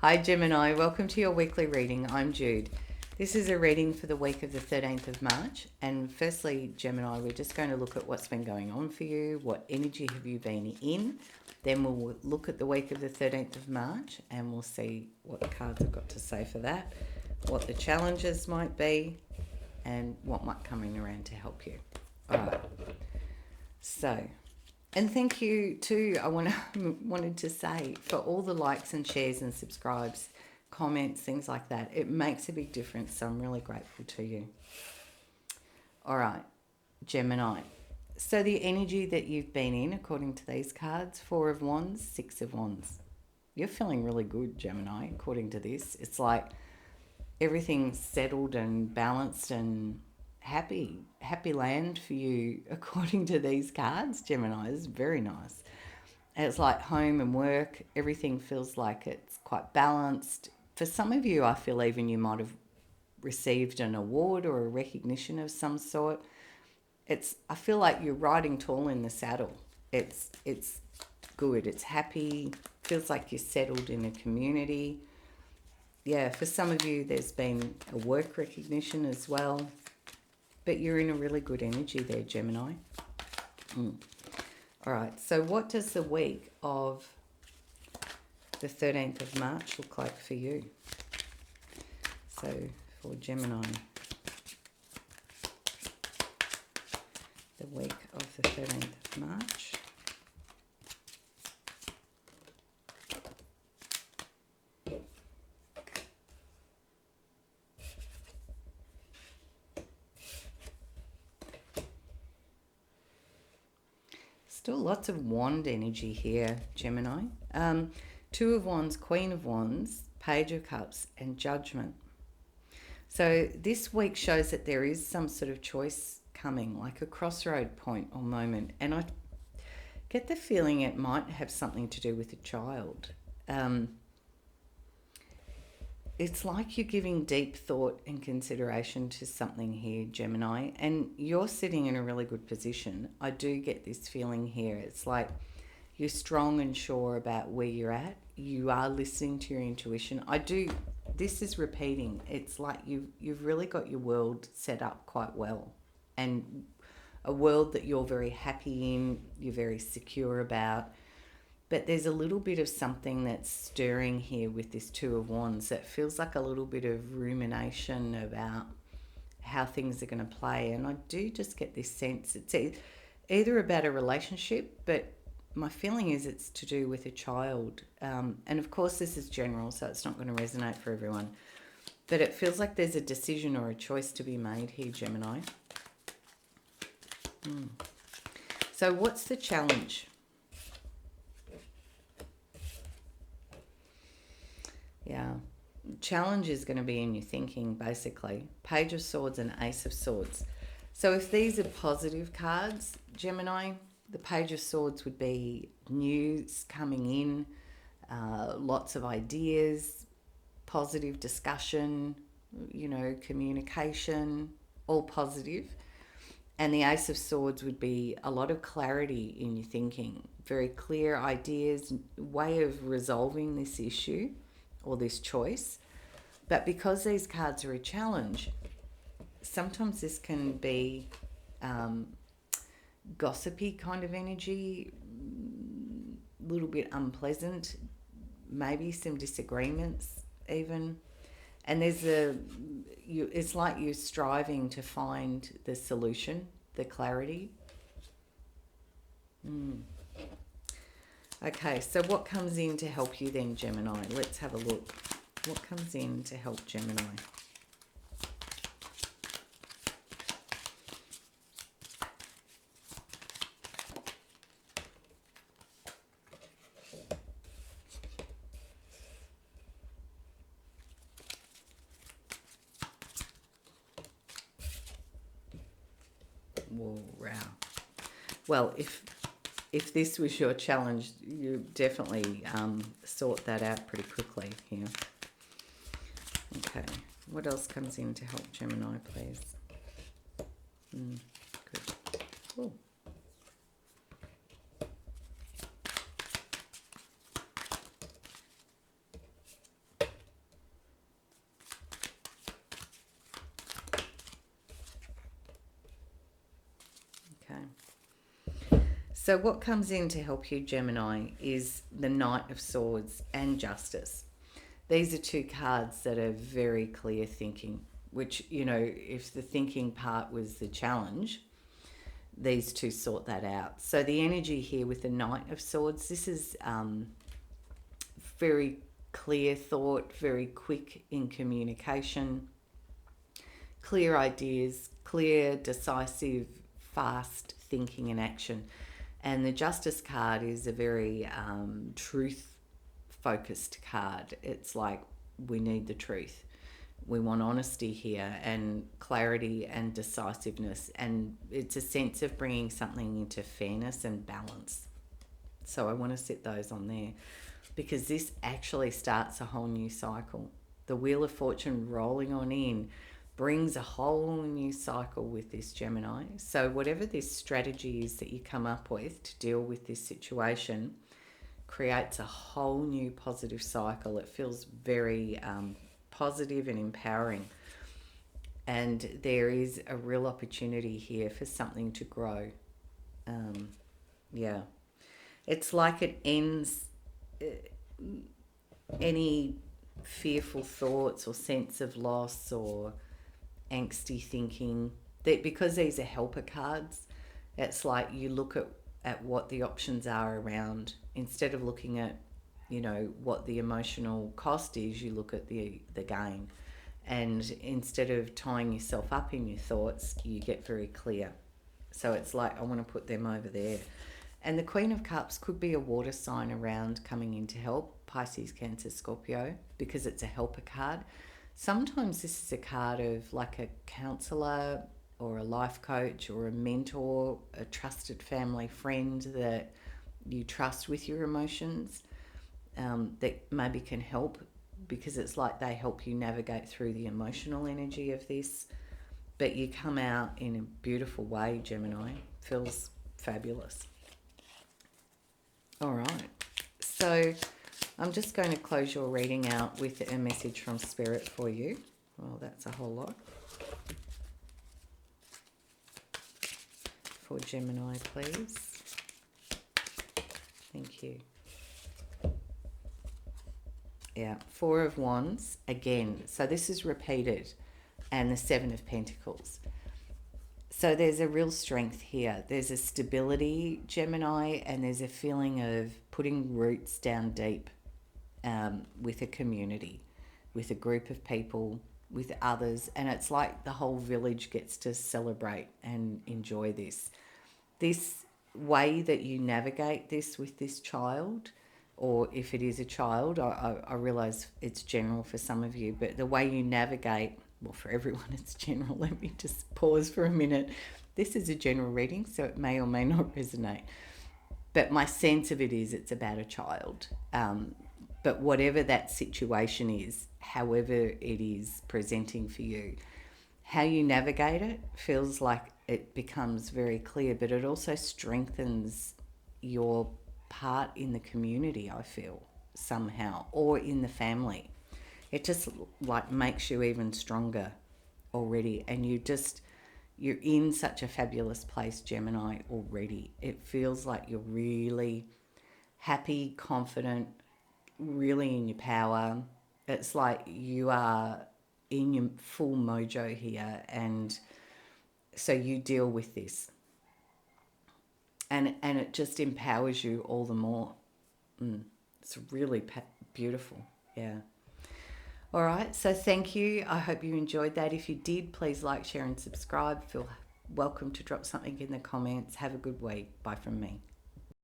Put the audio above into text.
Hi Gemini, welcome to your weekly reading. I'm Jude. This is a reading for the week of the 13th of March. And firstly, Gemini, we're just going to look at what's been going on for you. What energy have you been in? Then we'll look at the week of the 13th of March and we'll see what the cards have got to say for that, what the challenges might be, and what might come in around to help you. All right. So, and thank you too, wanted to say, for all the likes and shares and subscribes, comments, things like that. It makes a big difference, so I'm really grateful to you. All right, Gemini. So the energy that you've been in, according to these cards, 4 of Wands, 6 of Wands. You're feeling really good, Gemini, according to this. It's like everything's settled and balanced and happy land for you, according to these cards, Gemini. Is very nice. It's like home and work, everything feels like it's quite balanced. For some of you, I feel even you might have received an award or a recognition of some sort. I feel like you're riding tall in the saddle. It's good, it's happy, feels like you're settled in a community. Yeah, for some of you, there's been a work recognition as well. But you're in a really good energy there, Gemini. All right, so what does the week of the 13th of March look like for you? So for Gemini, the week of the 13th of March. Still lots of wand energy here, Gemini. 2 of Wands, Queen of Wands, Page of Cups, and Judgment. So this week shows that there is some sort of choice coming, like a crossroad point or moment. And I get the feeling it might have something to do with a child. It's like you're giving deep thought and consideration to something here, Gemini, and you're sitting in a really good position. I do get this feeling here. It's like you're strong and sure about where you're at. You are listening to your intuition. This is repeating. It's like you've really got your world set up quite well, and a world that you're very happy in, you're very secure about. But there's a little bit of something that's stirring here with this 2 of Wands that feels like a little bit of rumination about how things are going to play. And I do just get this sense it's either about a relationship, but my feeling is it's to do with a child. And of course this is general, so it's not going to resonate for everyone. But it feels like there's a decision or a choice to be made here, Gemini. So what's the challenge? Yeah, challenge is going to be in your thinking, basically. Page of Swords and Ace of Swords. So if these are positive cards, Gemini, the Page of Swords would be news coming in, lots of ideas, positive discussion, communication, all positive. And the Ace of Swords would be a lot of clarity in your thinking, very clear ideas, way of resolving this issue or this choice. But because these cards are a challenge, sometimes this can be gossipy kind of energy, a little bit unpleasant, maybe some disagreements even. And it's like you're striving to find the solution, the clarity. Okay, so what comes in to help you then, Gemini? Let's have a look. What comes in to help Gemini? Whoa, wow. Well, if this was your challenge, you definitely sort that out pretty quickly here. Okay, what else comes in to help Gemini, please? Good. Cool. So what comes in to help you, Gemini, is the Knight of Swords and Justice. These are two cards that are very clear thinking, which, if the thinking part was the challenge, these two sort that out. So the energy here with the Knight of Swords, this is very clear thought, very quick in communication, clear ideas, clear, decisive, fast thinking and action. And the Justice card is a very truth focused card. It's like, we need the truth. We want honesty here and clarity and decisiveness. And it's a sense of bringing something into fairness and balance. So I want to set those on there because this actually starts a whole new cycle. The Wheel of Fortune rolling on in brings a whole new cycle with this, Gemini. So whatever this strategy is that you come up with to deal with this situation creates a whole new positive cycle. It feels very positive and empowering. And there is a real opportunity here for something to grow. Yeah. It's like it ends any fearful thoughts or sense of loss or angsty thinking, that because these are helper cards, it's like you look at what the options are around. Instead of looking at what the emotional cost is, you look at the gain. And instead of tying yourself up in your thoughts, you get very clear. So it's like, I want to put them over there. And the Queen of Cups could be a water sign around coming in to help, Pisces, Cancer, Scorpio, because it's a helper card. Sometimes this is a card of like a counsellor or a life coach or a mentor, a trusted family friend that you trust with your emotions, that maybe can help, because it's like they help you navigate through the emotional energy of this. But you come out in a beautiful way, Gemini. Feels fabulous. All right. So I'm just going to close your reading out with a message from Spirit for you. Well, that's a whole lot. For Gemini, please. Thank you. Yeah, Four of Wands again. So this is repeated. And the Seven of Pentacles. So there's a real strength here. There's a stability, Gemini, and there's a feeling of putting roots down deep with a community, with a group of people, with others. And it's like the whole village gets to celebrate and enjoy this. This way that you navigate this with this child, or if it is a child, I realise it's general for some of you, but the way you navigate, well, for everyone it's general. Let me just pause for a minute. This is a general reading, so it may or may not resonate. But my sense of it is it's about a child. But whatever that situation is, however it is presenting for you, how you navigate it feels like it becomes very clear, but it also strengthens your part in the community, I feel, somehow, or in the family. It just like makes you even stronger already. And you're in such a fabulous place, Gemini, already. It feels like you're really happy, confident, really in your power. It's like you are in your full mojo here. And so you deal with this. And it just empowers you all the more. It's really beautiful. Yeah. All right, so thank you. I hope you enjoyed that. If you did, please like, share and subscribe. Feel welcome to drop something in the comments. Have a good week. Bye from me.